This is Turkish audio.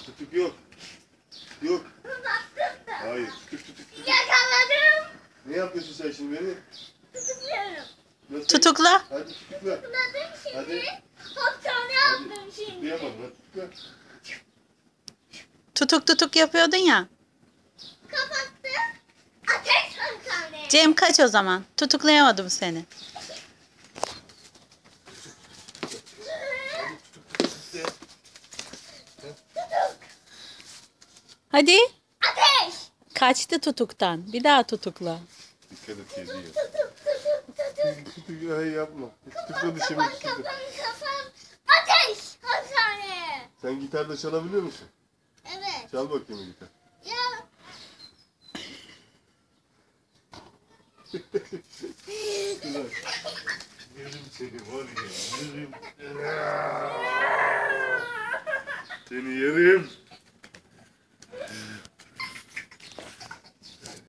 Tutuk yok. Yok. Hayır. Tutuk. Yakaladım. Ne yapıyorsun sen şimdi beni? Tutukluyorum. Nasıl? Tutukla. Hadi tutukla. Tutukladım şimdi. Hadi. Hapishane yaptım şimdi. Tutuklayamadım. Hadi tutukla. Tutuk tutuk yapıyordun ya. Kapattı. Ateş hapishane. Cem kaç o zaman. Tutuklayamadım seni. Hadi. Ateş. Kaçtı tutuktan. Bir daha tutukla. Dikkat et kedi yiyor. Tutuk. Tutuk ay yapma. Tutukladı şimdi. Kapan kapan kapan. Ateş hapishane. Sen gitarda çalabiliyor musun? Evet. Çal bakayım gitar. Ya. Yerim seni var ya. Yerim. Seni yerim.